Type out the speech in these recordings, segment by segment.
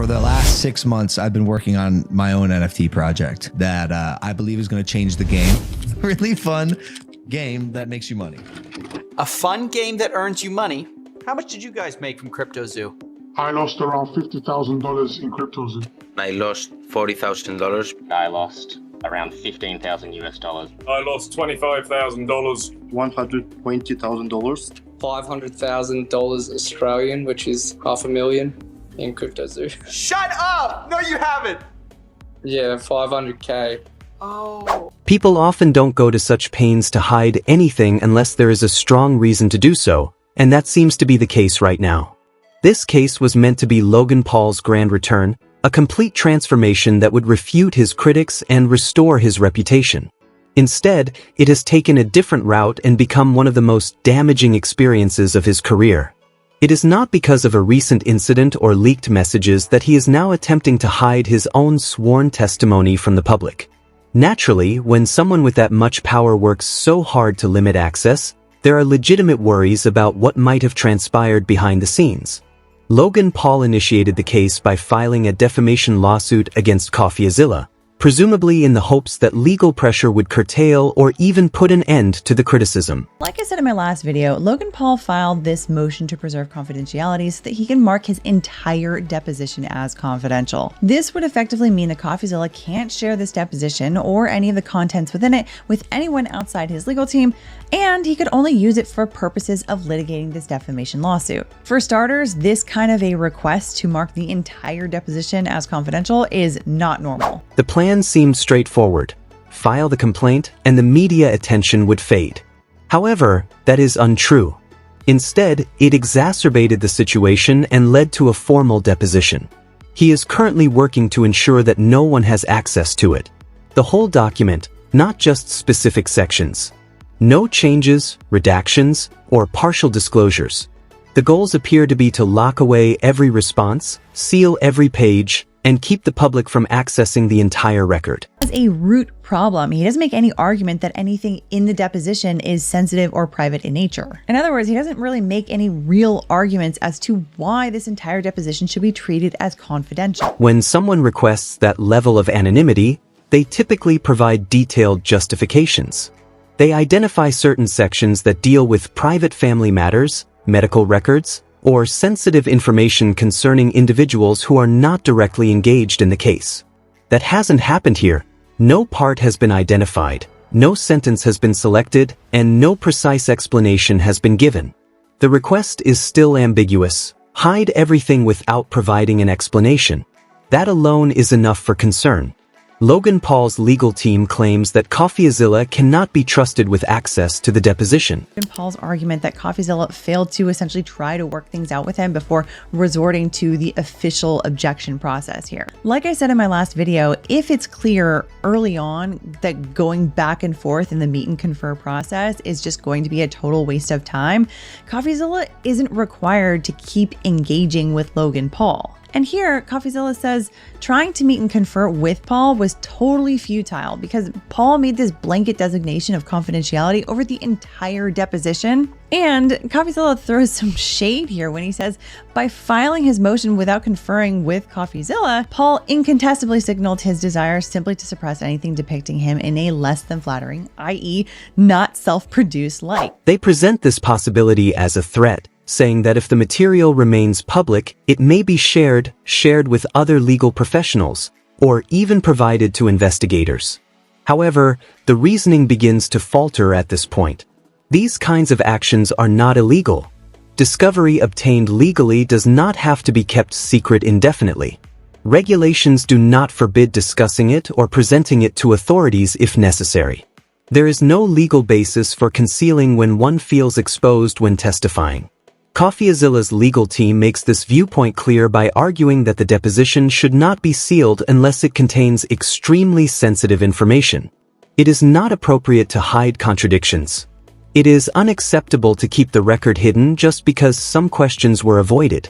For the last 6 months, I've been working on my own NFT project that I believe is going to change the game. Really fun game that makes you money. A fun game that earns you money. How much did you guys make from CryptoZoo? I lost around $50,000 in CryptoZoo. I lost $40,000. I lost around 15,000 US dollars. I lost $25,000. $120,000. $500,000 Australian, which is $500,000 in CryptoZoo. Shut up! No, you haven't! Yeah, 500K. Oh. People often don't go to such pains to hide anything unless there is a strong reason to do so, and that seems to be the case right now. This case was meant to be Logan Paul's grand return, a complete transformation that would refute his critics and restore his reputation. Instead, it has taken a different route and become one of the most damaging experiences of his career. It is not because of a recent incident or leaked messages that he is now attempting to hide his own sworn testimony from the public. Naturally, when someone with that much power works so hard to limit access, there are legitimate worries about what might have transpired behind the scenes. Logan Paul initiated the case by filing a defamation lawsuit against Coffeezilla, presumably in the hopes that legal pressure would curtail or even put an end to the criticism. Like I said in my last video, Logan Paul filed this motion to preserve confidentiality so that he can mark his entire deposition as confidential. This would effectively mean that Coffeezilla can't share this deposition or any of the contents within it with anyone outside his legal team, and he could only use it for purposes of litigating this defamation lawsuit. For starters, this kind of a request to mark the entire deposition as confidential is not normal. The plan seemed straightforward. File the complaint and the media attention would fade. However, that is untrue. Instead, it exacerbated the situation and led to a formal deposition. He is currently working to ensure that no one has access to it. The whole document, not just specific sections. No changes, redactions, or partial disclosures. The goals appear to be to lock away every response, seal every page, and keep the public from accessing the entire record. As a root problem, he doesn't make any argument that anything in the deposition is sensitive or private in nature. In other words, he doesn't really make any real arguments as to why this entire deposition should be treated as confidential. When someone requests that level of anonymity, they typically provide detailed justifications. They identify certain sections that deal with private family matters, medical records, or sensitive information concerning individuals who are not directly engaged in the case. That hasn't happened here. No part has been identified, no sentence has been selected, and no precise explanation has been given. The request is still ambiguous. Hide everything without providing an explanation. That alone is enough for concern. Logan Paul's legal team claims that Coffeezilla cannot be trusted with access to the deposition. Logan Paul's argument that Coffeezilla failed to essentially try to work things out with him before resorting to the official objection process here. Like I said in my last video, if it's clear early on that going back and forth in the meet and confer process is just going to be a total waste of time, Coffeezilla isn't required to keep engaging with Logan Paul. And here, Coffeezilla says trying to meet and confer with Paul was totally futile because Paul made this blanket designation of confidentiality over the entire deposition. And Coffeezilla throws some shade here when he says, by filing his motion without conferring with Coffeezilla, Paul incontestably signaled his desire simply to suppress anything depicting him in a less than flattering, i.e., not self-produced light. They present this possibility as a threat, saying that if the material remains public, it may be shared with other legal professionals, or even provided to investigators. However, the reasoning begins to falter at this point. These kinds of actions are not illegal. Discovery obtained legally does not have to be kept secret indefinitely. Regulations do not forbid discussing it or presenting it to authorities if necessary. There is no legal basis for concealing when one feels exposed when testifying. Coffeezilla's legal team makes this viewpoint clear by arguing that the deposition should not be sealed unless it contains extremely sensitive information. It is not appropriate to hide contradictions. It is unacceptable to keep the record hidden just because some questions were avoided.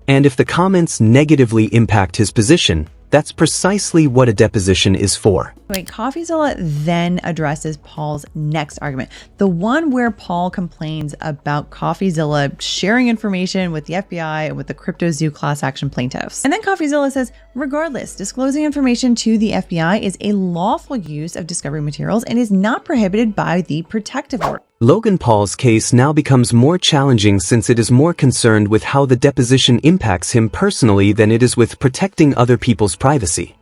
And if the comments negatively impact his position, That's precisely what a deposition is for. Wait, Coffeezilla then addresses Paul's next argument, the one where Paul complains about Coffeezilla sharing information with the FBI and with the CryptoZoo class action plaintiffs. And then Coffeezilla says, regardless, disclosing information to the FBI is a lawful use of discovery materials and is not prohibited by the protective order. Logan Paul's case now becomes more challenging since it is more concerned with how the deposition impacts him personally than it is with protecting other people's privacy.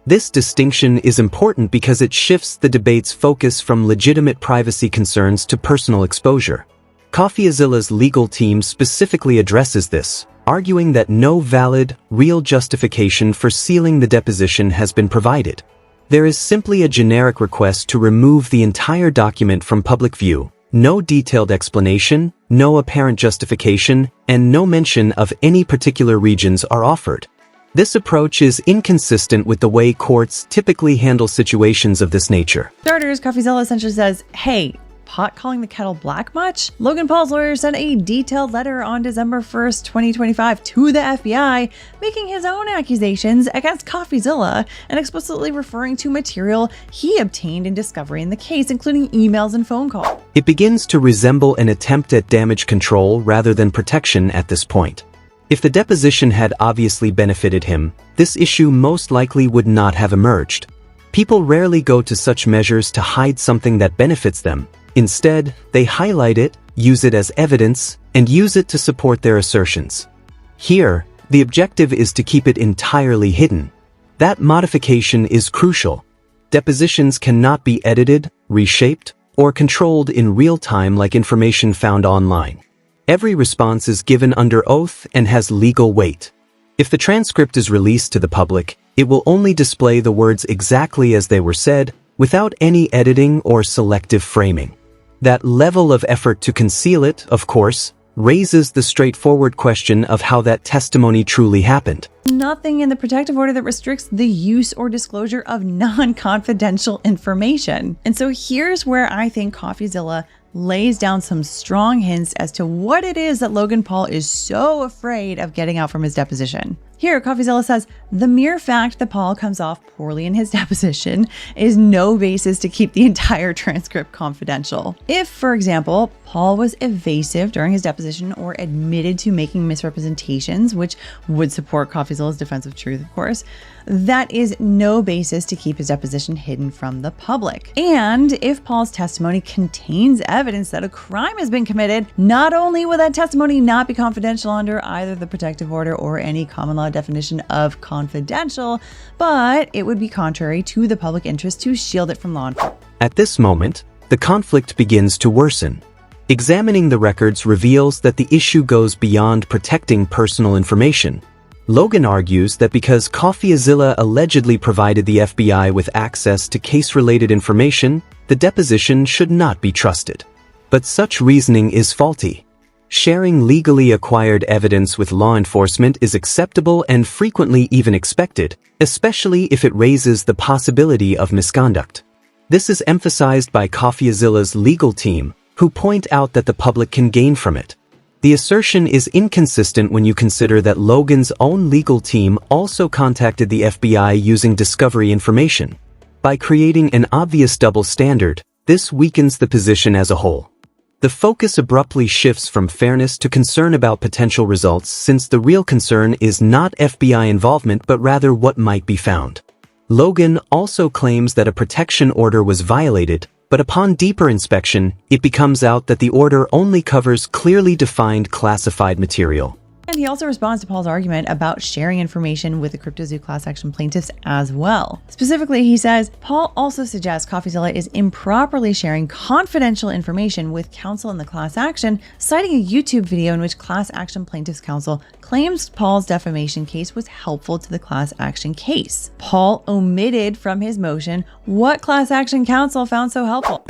This distinction is important because it shifts the debate's focus from legitimate privacy concerns to personal exposure. Coffeezilla's legal team specifically addresses this, arguing that no valid, real justification for sealing the deposition has been provided. There is simply a generic request to remove the entire document from public view. No detailed explanation, no apparent justification, and no mention of any particular regions are offered. This approach is inconsistent with the way courts typically handle situations of this nature. Starters, Coffeezilla essentially says, hey, pot calling the kettle black much? Logan Paul's lawyer sent a detailed letter on December 1st, 2025 to the FBI, making his own accusations against Coffeezilla and explicitly referring to material he obtained in discovery in the case, including emails and phone calls. It begins to resemble an attempt at damage control rather than protection at this point. If the deposition had obviously benefited him, this issue most likely would not have emerged. People rarely go to such measures to hide something that benefits them. Instead, they highlight it, use it as evidence, and use it to support their assertions. Here, the objective is to keep it entirely hidden. That modification is crucial. Depositions cannot be edited, reshaped, or controlled in real time like information found online. Every response is given under oath and has legal weight. If the transcript is released to the public, it will only display the words exactly as they were said, without any editing or selective framing. That level of effort to conceal it, of course, raises the straightforward question of how that testimony truly happened. Nothing in the protective order that restricts the use or disclosure of non-confidential information. And so here's where I think Coffeezilla lays down some strong hints as to what it is that Logan Paul is so afraid of getting out from his deposition. Here, Coffeezilla says, the mere fact that Paul comes off poorly in his deposition is no basis to keep the entire transcript confidential. If, for example, Paul was evasive during his deposition or admitted to making misrepresentations, which would support Coffeezilla's defense of truth, of course, that is no basis to keep his deposition hidden from the public. And if Paul's testimony contains evidence that a crime has been committed, not only will that testimony not be confidential under either the protective order or any common law definition of confidential, but it would be contrary to the public interest to shield it from law enforcement. At this moment, the conflict begins to worsen. Examining the records reveals that the issue goes beyond protecting personal information. Logan argues that because Coffeezilla allegedly provided the FBI with access to case-related information, the deposition should not be trusted. But such reasoning is faulty. Sharing legally acquired evidence with law enforcement is acceptable and frequently even expected, especially if it raises the possibility of misconduct. This is emphasized by Coffeezilla's legal team, who point out that the public can gain from it. The assertion is inconsistent when you consider that Logan's own legal team also contacted the FBI using discovery information. By creating an obvious double standard, this weakens the position as a whole. The focus abruptly shifts from fairness to concern about potential results, since the real concern is not FBI involvement but rather what might be found. Logan also claims that a protection order was violated, but upon deeper inspection, it becomes out that the order only covers clearly defined classified material. And he also responds to Paul's argument about sharing information with the CryptoZoo class action plaintiffs as well. Specifically, he says, Paul also suggests Coffeezilla is improperly sharing confidential information with counsel in the class action, citing a YouTube video in which class action plaintiffs counsel claims Paul's defamation case was helpful to the class action case. Paul omitted from his motion what class action counsel found so helpful.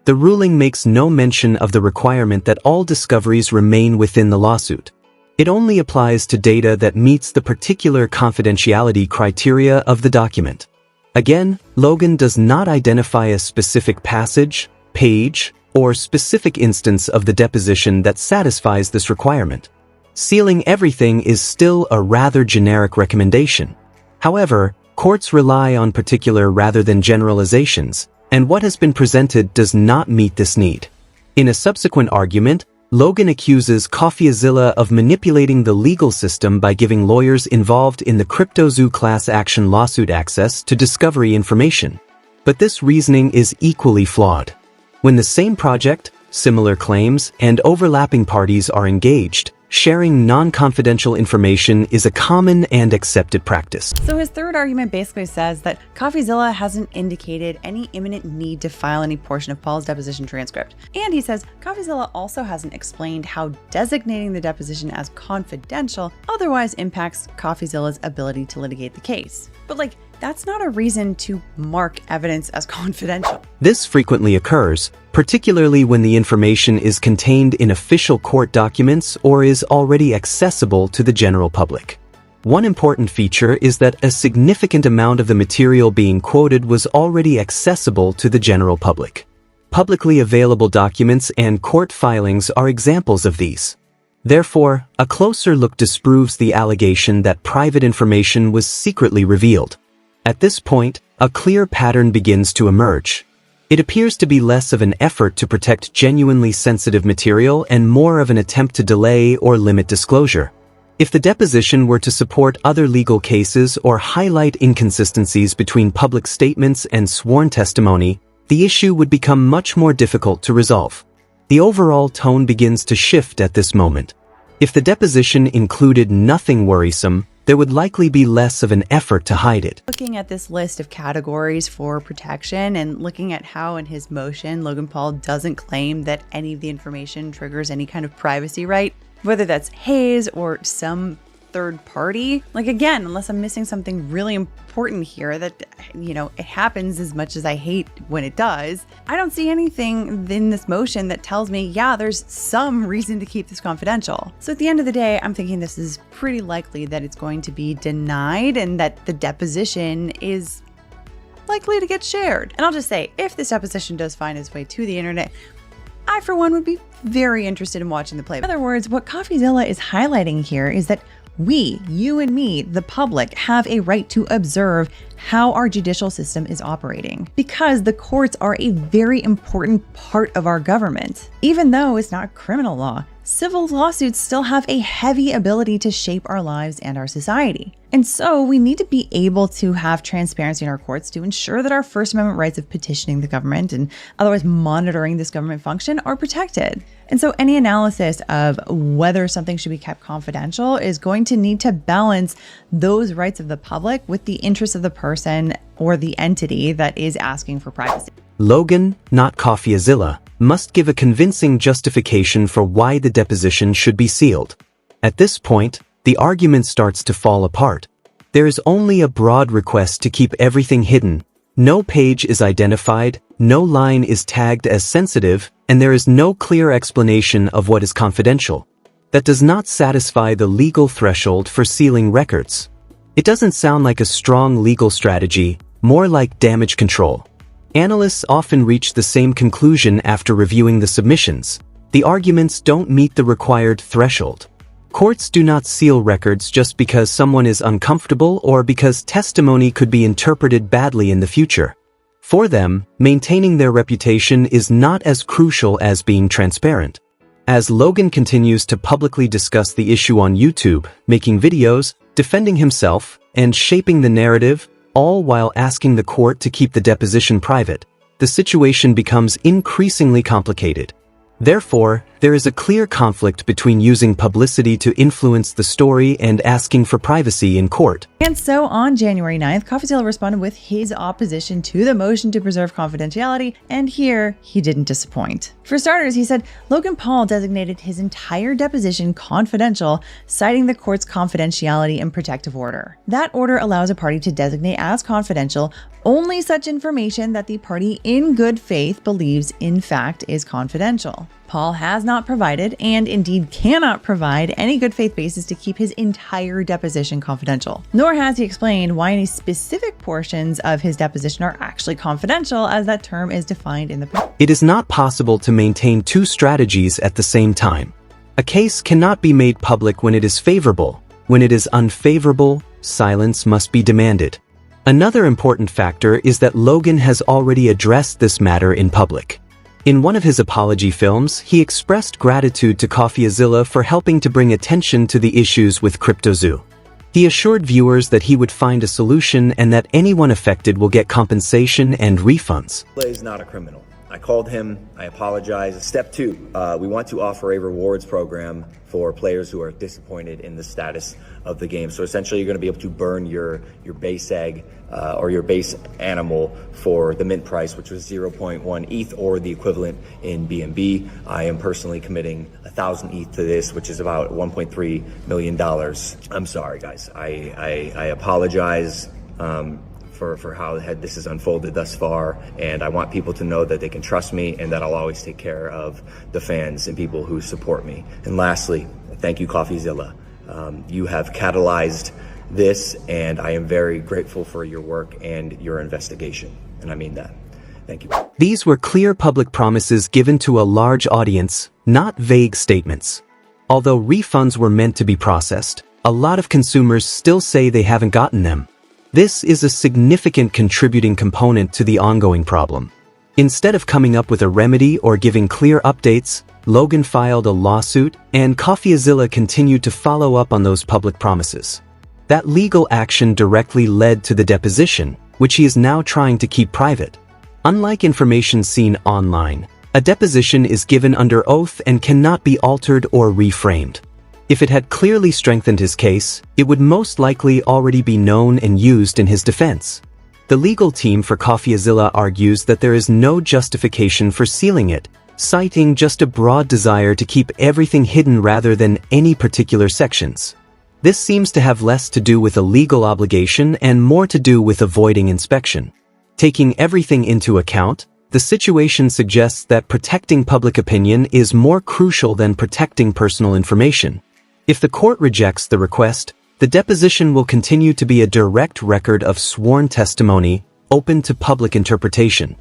The ruling makes no mention of the requirement that all discoveries remain within the lawsuit. It only applies to data that meets the particular confidentiality criteria of the document. Again, Logan does not identify a specific passage, page, or specific instance of the deposition that satisfies this requirement. Sealing everything is still a rather generic recommendation. However, Courts rely on particular rather than generalizations, and what has been presented does not meet this need. In a subsequent argument, Logan accuses Coffeezilla of manipulating the legal system by giving lawyers involved in the CryptoZoo class action lawsuit access to discovery information. But this reasoning is equally flawed. When the same project, similar claims, and overlapping parties are engaged, sharing non-confidential information is a common and accepted practice. So his third argument basically says that Coffeezilla hasn't indicated any imminent need to file any portion of Paul's deposition transcript. And he says Coffeezilla also hasn't explained how designating the deposition as confidential otherwise impacts Coffeezilla's ability to litigate the case. But that's not a reason to mark evidence as confidential. This frequently occurs, particularly when the information is contained in official court documents or is already accessible to the general public. One important feature is that a significant amount of the material being quoted was already accessible to the general public. Publicly available documents and court filings are examples of these. Therefore, a closer look disproves the allegation that private information was secretly revealed. At this point, a clear pattern begins to emerge. It appears to be less of an effort to protect genuinely sensitive material and more of an attempt to delay or limit disclosure. If the deposition were to support other legal cases or highlight inconsistencies between public statements and sworn testimony, the issue would become much more difficult to resolve. The overall tone begins to shift at this moment. If the deposition included nothing worrisome, there would likely be less of an effort to hide it. Looking at this list of categories for protection and looking at how in his motion Logan Paul doesn't claim that any of the information triggers any kind of privacy right, whether that's his or some third party. Again, unless I'm missing something really important here that, it happens as much as I hate when it does, I don't see anything in this motion that tells me, yeah, there's some reason to keep this confidential. So at the end of the day, I'm thinking this is pretty likely that it's going to be denied and that the deposition is likely to get shared. And I'll just say, if this deposition does find its way to the internet, I, for one, would be very interested in watching the playback. In other words, what Coffeezilla is highlighting here is that we, you and me, the public, have a right to observe how our judicial system is operating because the courts are a very important part of our government. Even though it's not criminal law, civil lawsuits still have a heavy ability to shape our lives and our society. And so we need to be able to have transparency in our courts to ensure that our First Amendment rights of petitioning the government and otherwise monitoring this government function are protected. And so any analysis of whether something should be kept confidential is going to need to balance those rights of the public with the interests of the person or the entity that is asking for privacy. Logan, not Coffeezilla, must give a convincing justification for why the deposition should be sealed. At this point, the argument starts to fall apart. There is only a broad request to keep everything hidden. No page is identified, no line is tagged as sensitive, and there is no clear explanation of what is confidential. That does not satisfy the legal threshold for sealing records. It doesn't sound like a strong legal strategy, more like damage control. Analysts often reach the same conclusion after reviewing the submissions. The arguments don't meet the required threshold. Courts do not seal records just because someone is uncomfortable or because testimony could be interpreted badly in the future. For them, maintaining their reputation is not as crucial as being transparent. As Logan continues to publicly discuss the issue on YouTube, making videos, defending himself, and shaping the narrative, all while asking the court to keep the deposition private, the situation becomes increasingly complicated. Therefore, there is a clear conflict between using publicity to influence the story and asking for privacy in court. And so on January 9th, Coffeezilla responded with his opposition to the motion to preserve confidentiality, and here he didn't disappoint. For starters, he said Logan Paul designated his entire deposition confidential, citing the court's confidentiality and protective order. That order allows a party to designate as confidential only such information that the party in good faith believes in fact is confidential. Paul has not provided, and indeed cannot provide, any good faith basis to keep his entire deposition confidential. Nor has he explained why any specific portions of his deposition are actually confidential, as that term is defined in the... It is not possible to maintain two strategies at the same time. A case cannot be made public when it is favorable. When it is unfavorable, silence must be demanded. Another important factor is that Logan has already addressed this matter in public. In one of his apology films, he expressed gratitude to Coffeezilla for helping to bring attention to the issues with CryptoZoo. He assured viewers that he would find a solution and that anyone affected will get compensation and refunds. Is not a criminal. I called him, I apologize. Step 2, we want to offer a rewards program for players who are disappointed in the status of the game. So essentially you're going to be able to burn your base egg or your base animal for the mint price, which was 0.1 ETH or the equivalent in BNB. I am personally committing 1,000 ETH to this, which is about $1.3 million. I'm sorry, guys. I apologize for how this has unfolded thus far, and I want people to know that they can trust me and that I'll always take care of the fans and people who support me. And lastly, thank you, Coffeezilla. You have catalyzed this, and I am very grateful for your work and your investigation, and I mean that. Thank you. These were clear public promises given to a large audience, not vague statements. Although refunds were meant to be processed, a lot of consumers still say they haven't gotten them. This is a significant contributing component to the ongoing problem. Instead of coming up with a remedy or giving clear updates, Logan filed a lawsuit, and Coffeezilla continued to follow up on those public promises. That legal action directly led to the deposition, which he is now trying to keep private. Unlike information seen online, a deposition is given under oath and cannot be altered or reframed. If it had clearly strengthened his case, it would most likely already be known and used in his defense. The legal team for Coffeezilla argues that there is no justification for sealing it, citing just a broad desire to keep everything hidden rather than any particular sections. This seems to have less to do with a legal obligation and more to do with avoiding inspection. Taking everything into account, the situation suggests that protecting public opinion is more crucial than protecting personal information. If the court rejects the request, the deposition will continue to be a direct record of sworn testimony, open to public interpretation.